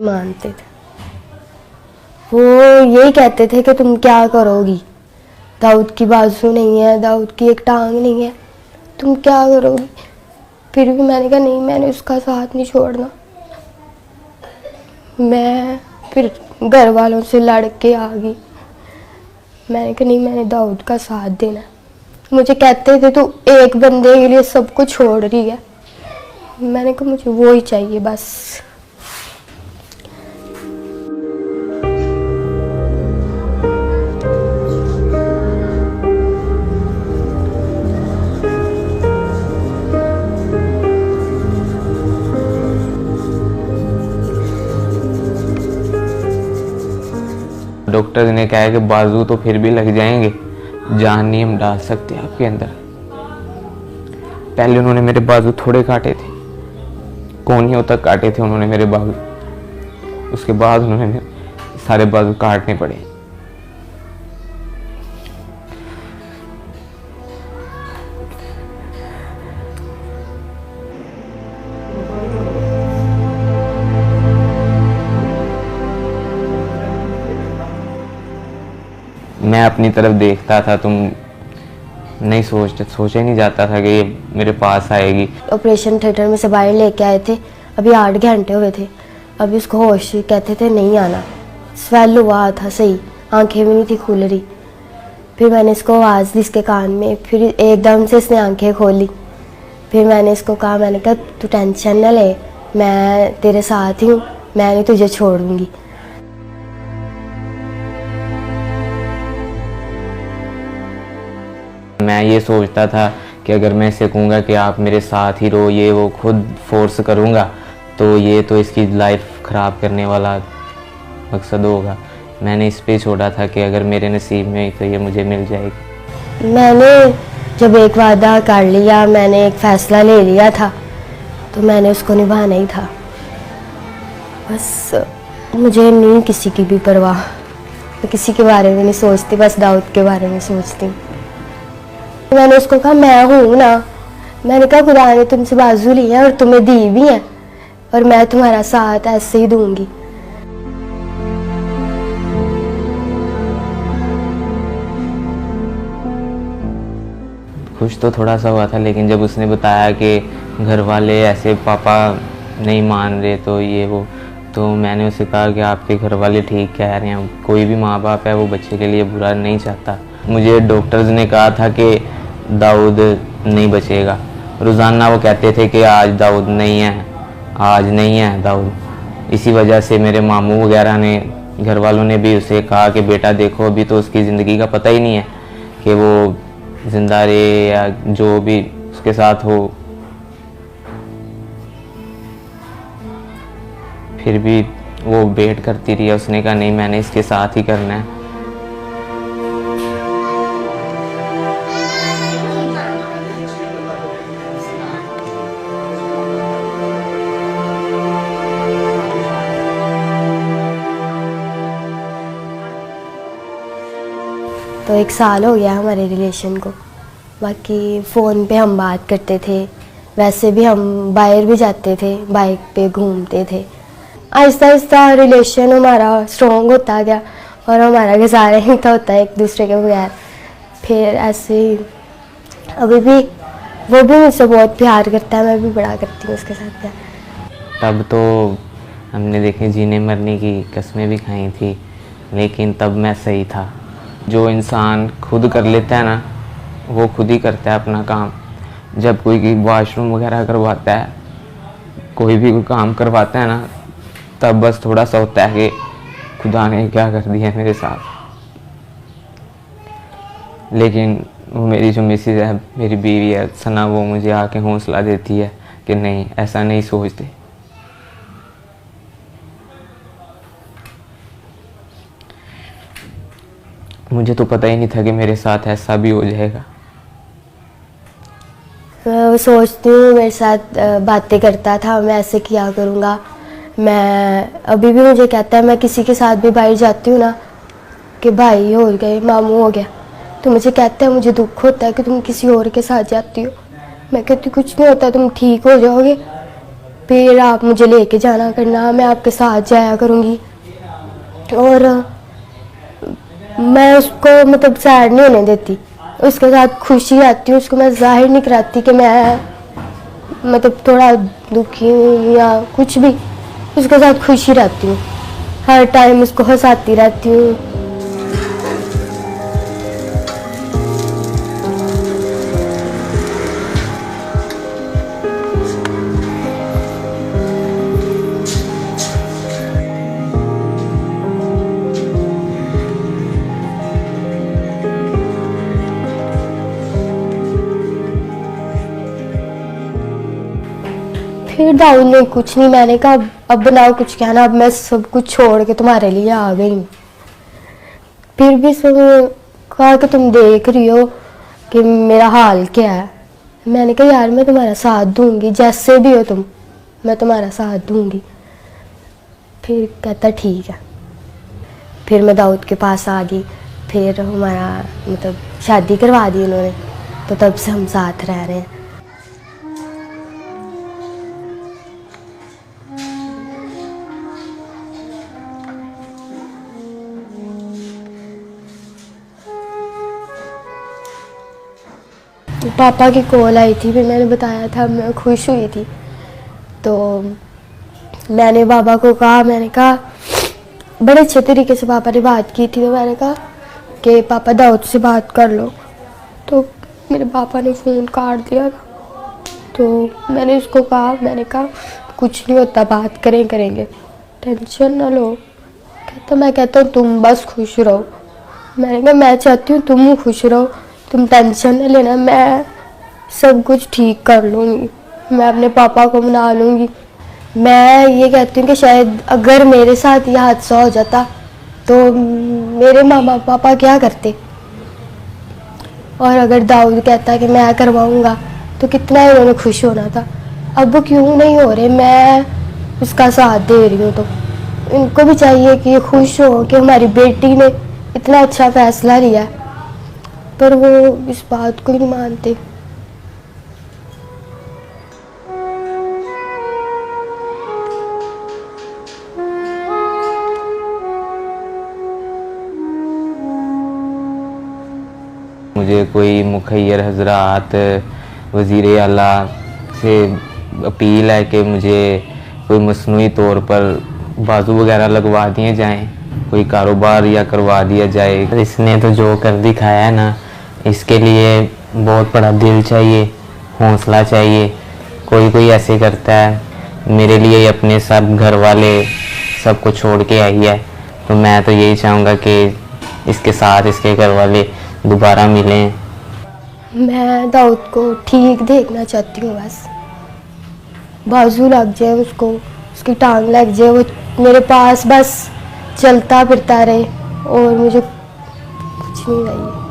मानते थे। वो यही कहते थे कि तुम क्या करोगी, दाऊद की बाजू नहीं है, दाऊद की एक टांग नहीं है, तुम क्या करोगी। फिर भी मैंने कहा नहीं, मैंने उसका साथ नहीं छोड़ना। मैं फिर घर वालों से लड़ के आ गई। मैंने कहा नहीं, मैंने दाऊद का साथ देना है। मुझे कहते थे तू एक बंदे के लिए सब कुछ छोड़ रही है। मैंने कहा मुझे वो ही चाहिए बस। डॉक्टर ने कहा है कि बाजू तो फिर भी लग जाएंगे, जान नहीं हम डाल सकते आपके अंदर। पहले उन्होंने मेरे बाजू थोड़े काटे थे, कोहनियों तक काटे थे उन्होंने मेरे बाजू। उसके बाद उन्होंने सारे बाजू काटने पड़े। मैं अपनी तरफ देखता था, तुम नहीं सोचा ही नहीं जाता था कि ये मेरे पास आएगी। ऑपरेशन थिएटर में से बाहर लेके आए थे, अभी 8 घंटे हुए थे। अभी उसको होश, कहते थे नहीं आना। स्वेल हुआ था सही, आंखें भी नहीं थी खुल रही। फिर मैंने इसको आवाज़ दी इसके कान में, फिर एकदम से इसने आंखें खोली। फिर मैंने इसको कहा, मैंने कहा तू टेंशन न ले, मैं तेरे साथ ही हूँ, मैं नहीं तुझे छोड़ूंगी। मैं ये सोचता था कि अगर मैं इसे कहूँगा कि आप मेरे साथ ही रहो, ये वो खुद फोर्स करूँगा तो ये तो इसकी लाइफ ख़राब करने वाला मकसद होगा। मैंने इस पे छोड़ा था कि अगर मेरे नसीब में तो ये मुझे मिल जाएगी। मैंने जब एक वादा कर लिया, मैंने एक फ़ैसला ले लिया था, तो मैंने उसको निभाना ही था। बस मुझे नहीं किसी की भी परवाह, मैं किसी के बारे में नहीं सोचती, बस दाऊद के बारे में सोचती हूँ। मैंने उसको कहा मैं हूँ ना, मैंने कहा खुदा ने तुमसे बाजू ली है और तुम्हें दी भी है, और मैं तुम्हारा साथ ऐसे ही दूंगी। खुश तो थोड़ा सा हुआ था, लेकिन जब उसने बताया कि घर वाले ऐसे पापा नहीं मान रहे तो ये वो, तो मैंने उसे कहा कि आपके घर वाले ठीक कह रहे हैं, कोई भी माँ बाप है वो बच्चे के लिए बुरा नहीं चाहता। मुझे डॉक्टर्स ने कहा था कि दाऊद नहीं बचेगा। रोज़ाना वो कहते थे कि आज दाऊद नहीं है, आज नहीं है दाऊद। इसी वजह से मेरे मामू वगैरह ने, घर वालों ने भी उसे कहा कि बेटा देखो अभी तो उसकी ज़िंदगी का पता ही नहीं है कि वो जिंदा रहे या जो भी उसके साथ हो। फिर भी वो वेट करती रही। उसने कहा नहीं, मैंने इसके साथ ही करना है। तो 1 साल हो गया हमारे रिलेशन को। बाकी फ़ोन पे हम बात करते थे, वैसे भी हम बाहर भी जाते थे, बाइक पे घूमते थे। आहिस्ता आहिस्ता रिलेशन हमारा स्ट्रॉन्ग होता गया और हमारा गुजारा ही था होता है एक दूसरे के बगैर। फिर ऐसे ही अभी भी वो भी मुझसे बहुत प्यार करता है, मैं भी बड़ा करती हूँ उसके साथ प्यार। तब तो हमने देखे जीने मरने की कस्में भी खाई थी, लेकिन तब मैं सही था। जो इंसान खुद कर लेता है ना, वो खुद ही करता है अपना काम। जब कोई वॉशरूम वगैरह करवाता है, कोई भी कोई काम करवाता है ना, तब बस थोड़ा सा होता है कि खुदा ने क्या कर दिया मेरे साथ। लेकिन वो मेरी जो मिसेज है, मेरी बीवी है सना, वो मुझे आके हौसला देती है कि नहीं, ऐसा नहीं सोचते। मुझे तो पता ही नहीं था कि मेरे साथ ऐसा भी हो जाएगा। मैं सोचती हूँ, मेरे साथ बातें करता था, मैं ऐसे किया करूँगा। मैं अभी भी मुझे कहता है, मैं किसी के साथ भी बाहर जाती हूँ ना कि भाई हो गए, मामू हो गया, तो मुझे कहता है मुझे दुख होता है कि तुम किसी और के साथ जाती हो। मैं कहती कुछ नहीं होता, तुम ठीक हो जाओगे। फिर आप मुझे लेके जाना करना, मैं आपके साथ जाया करूँगी। और मैं उसको मतलब सैड नहीं होने देती, उसके साथ खुशी आती हूँ। उसको मैं जाहिर नहीं कराती कि मैं मतलब थोड़ा दुखी हूँ या कुछ भी, उसके साथ खुशी रहती हूँ, हर टाइम उसको हंसाती रहती हूँ। फिर दाऊद ने कुछ नहीं, मैंने कहा अब बनाओ कुछ कहना, अब मैं सब कुछ छोड़ के तुम्हारे लिए आ गई हूँ। फिर भी सब कहा कि तुम देख रही हो कि मेरा हाल क्या है। मैंने कहा यार मैं तुम्हारा साथ दूंगी, जैसे भी हो तुम, मैं तुम्हारा साथ दूंगी। फिर कहता ठीक है। फिर मैं दाऊद के पास आ गई, फिर हमारा मतलब शादी करवा दी उन्होंने, तो तब से हम साथ रह रहे हैं। पापा की कॉल आई थी, फिर मैंने बताया था, मैं खुश हुई थी। तो मैंने पापा को कहा, मैंने कहा बड़े अच्छे तरीके से पापा ने बात की थी, तो मैंने कहा कि पापा दाऊद से बात कर लो। तो मेरे पापा ने फ़ोन काट दिया था। तो मैंने उसको कहा, मैंने कहा कुछ नहीं होता, बात करेंगे, टेंशन ना लो। मैं कहता हूँ तुम बस खुश रहो। मैंने कहा मैं चाहती हूँ तुम खुश रहो, तुम टेंशन न लेना, मैं सब कुछ ठीक कर लूँगी, मैं अपने पापा को मना लूँगी। मैं ये कहती हूँ कि शायद अगर मेरे साथ ये हादसा हो जाता तो मेरे मामा पापा क्या करते, और अगर दाऊद कहता कि मैं करवाऊँगा तो कितना इन्होंने खुश होना था। अब वो क्यों नहीं हो रहे, मैं उसका साथ दे रही हूँ। तो इनको भी चाहिए कि खुश हो कि हमारी बेटी ने इतना अच्छा फैसला लिया, पर वो इस बात को ही नहीं मानते। मुझे कोई मुखैर हजरात वज़ीर आला से अपील है कि मुझे कोई मसनूई तौर पर बाजू वगैरह लगवा दिए जाएं, कोई कारोबार या करवा दिया जाए। इसने तो जो कर दिखाया है ना, इसके लिए बहुत बड़ा दिल चाहिए, हौसला चाहिए। कोई कोई ऐसे करता है, मेरे लिए अपने सब घर वाले सब को छोड़ के आई है, तो मैं तो यही चाहूँगा कि इसके साथ इसके घर वाले दोबारा मिलें। मैं दाऊद को ठीक देखना चाहती हूँ, बस बाजू लग जाए उसको, उसकी टांग लग जाए, वो मेरे पास बस चलता फिरता रहे, और मुझे कुछ नहीं चाहिए।